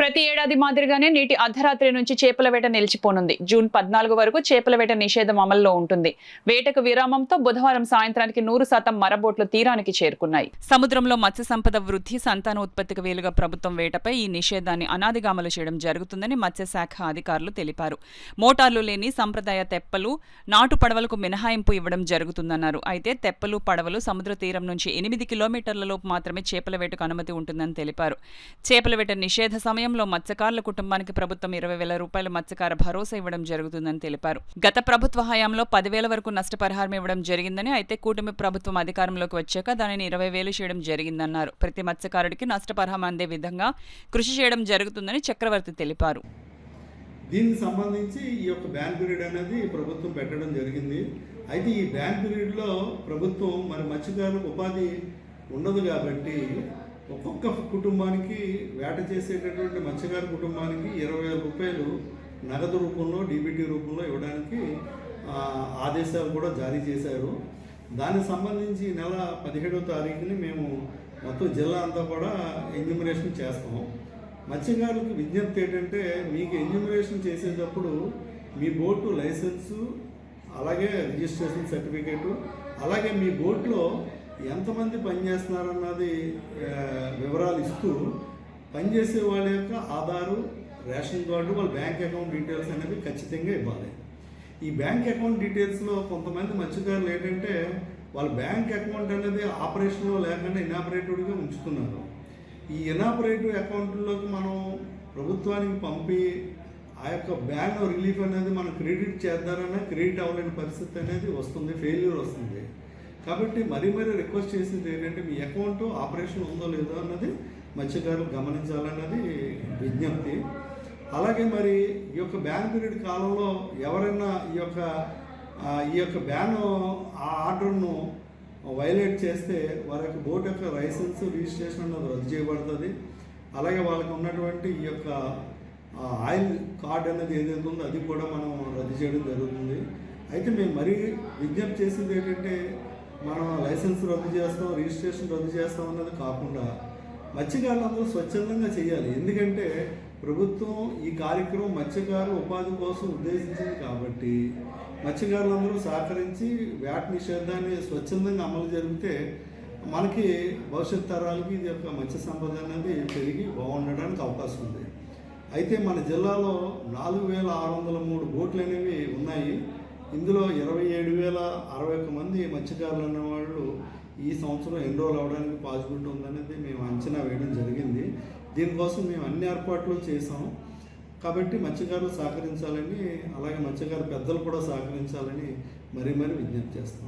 ప్రతి ఏడాది మాదిరిగానే నేటి అర్ధరాత్రి నుంచి చేపల వేట నిలిచిపోనుంది. జూన్ 14 వరకు చేపల వేట నిషేధం అమల్లో ఉంటుంది. వేటకు విరామంతో బుధవారం సాయంత్రానికి 100% మరబోట్లు తీరానికి చేరుకున్నాయి. సముద్రంలో మత్స్య సంపద వృద్ధి, సంతానోత్పత్తికి వీలుగా ప్రభుత్వం వేటపై ఈ నిషేధాన్ని అనాదిగా అమలు చేయడం జరుగుతుందని మత్స్యశాఖ అధికారులు తెలిపారు. మోటార్లు లేని సంప్రదాయ తెప్పలు, నాటు పడవలకు మినహాయింపు ఇవ్వడం జరుగుతుందన్నారు. అయితే తెప్పలు, పడవలు సముద్ర తీరం నుంచి 8 కిలోమీటర్లలోపు మాత్రమే చేపల వేటకు అనుమతి ఉంటుందని తెలిపారు. చేపల వేట నిషేధ సమయంలో మత్స్యకారుల కుటుంబానికి ప్రభుత్వం 20,000 రూపాయల మత్స్యకార భరోసా ఇవ్వడం జరుగుతుందని తెలిపారు. గత ప్రభుత్వ హయాంలో 10,000 వరకు నష్టపరిహారం ఇవ్వడం జరిగిందని, అయితే కూటమి ప్రభుత్వం అధికారంలోకి వచ్చాక దానిని 20,000 చేయడం జరిగిందన్నారు. ప్రతి మత్స్యకారుడికి నష్టపరిహారం అందే విధంగా కృషి చేయడం జరుగుతుందని చక్రవర్తి తెలిపారు. దీనికి సంబంధించి ఈ యొక్క బ్యాన్ పీరియడ్ అనేది ప్రభుత్వం పెట్టడం జరిగింది. అయితే ఈ బ్యాన్ పీరియడ్లో ప్రభుత్వం మరి మత్స్యకారులకు ఉపాధి ఉండదు కాబట్టి ఒక్కొక్క కుటుంబానికి వేట చేసేటటువంటి మత్స్యకారు కుటుంబానికి 20,000 రూపాయలు నగదు రూపంలో, డీబీటీ రూపంలో ఇవ్వడానికి ఆదేశాలు కూడా జారీ చేశారు. దానికి సంబంధించి నెల 17వ తారీఖుని మేము మొత్తం జిల్లా అంతా కూడా ఎన్యూమరేషన్ చేస్తాం. మత్స్యకారులకు విజ్ఞప్తి ఏంటంటే, మీకు ఎన్యూమరేషన్ చేసేటప్పుడు మీ బోటు లైసెన్సు, అలాగే రిజిస్ట్రేషన్ సర్టిఫికేటు, అలాగే మీ బోట్లో ఎంతమంది పనిచేస్తున్నారన్నది వివరాలు ఇస్తూ, పనిచేసే వాళ్ళ యొక్క ఆధారు, రేషన్ కార్డు, వాళ్ళ బ్యాంక్ అకౌంట్ డీటెయిల్స్ అనేవి ఖచ్చితంగా ఇవ్వాలి. ఈ బ్యాంక్ అకౌంట్ డీటెయిల్స్లో కొంతమంది మత్స్యకారులు ఏంటంటే, వాళ్ళ బ్యాంక్ అకౌంట్ అనేది ఆపరేషన్లో లేకుండా ఇనాపరేటివ్గా ఉంచుతున్నారు. ఈ ఇనాపరేటివ్ అకౌంట్లోకి మనం ప్రభుత్వానికి పంపి ఆ యొక్క బ్యాన్ రిలీఫ్ అనేది మనం క్రెడిట్ చేద్దారన్నా క్రెడిట్ అవ్వలేని పరిస్థితి అనేది వస్తుంది, ఫెయిల్యూర్ వస్తుంది. కాబట్టి మరీ రిక్వెస్ట్ చేసేది ఏంటంటే, మీ అకౌంట్ ఆపరేషన్ ఉందో లేదో అన్నది మత్స్యకారులు గమనించాలన్నది విజ్ఞప్తి. అలాగే మరి ఈ యొక్క బ్యాన్ పీరియడ్ కాలంలో ఎవరైనా ఈ యొక్క బ్యాన్ ఆర్డర్ను వైలేట్ చేస్తే వారి యొక్క బోట్ యొక్క లైసెన్స్, రిజిస్ట్రేషన్ అన్నది రద్దు చేయబడుతుంది. అలాగే వాళ్ళకి ఉన్నటువంటి ఈ యొక్క ఆయిల్ కార్డ్ అనేది ఏదైతే ఉందో అది కూడా మనం రద్దు చేయడం జరుగుతుంది. అయితే మేము మరీ విజ్ఞప్తి చేసేది ఏంటంటే, మనం లైసెన్స్ రద్దు చేస్తాం, రిజిస్ట్రేషన్ రద్దు చేస్తాం అన్నది కాకుండా మత్స్యకారులందరూ స్వచ్ఛందంగా చేయాలి. ఎందుకంటే ప్రభుత్వం ఈ కార్యక్రమం మత్స్యకారుల ఉపాధి కోసం ఉద్దేశించింది కాబట్టి మత్స్యకారులందరూ సహకరించి వేట నిషేధాన్ని స్వచ్ఛందంగా అమలు జరిగితే మనకి భవిష్యత్ తరాలకి ఇది యొక్క మత్స్య సంపద అనేది పెరిగి బాగుండడానికి అవకాశం ఉంది. అయితే మన జిల్లాలో 4,603 బోట్లు అనేవి ఉన్నాయి. ఇందులో 27,061 మంది మత్స్యకారులు అన్నవాళ్ళు ఈ సంవత్సరం ఎన్రోల్ అవ్వడానికి పాసిబిలిటీ ఉందనేది మేము అంచనా వేయడం జరిగింది. దీనికోసం మేము అన్ని ఏర్పాట్లు చేసాం. కాబట్టి మత్స్యకారులు సహకరించాలని, అలాగే మత్స్యకారు పెద్దలు కూడా సహకరించాలని మరీ విజ్ఞప్తి చేస్తాం.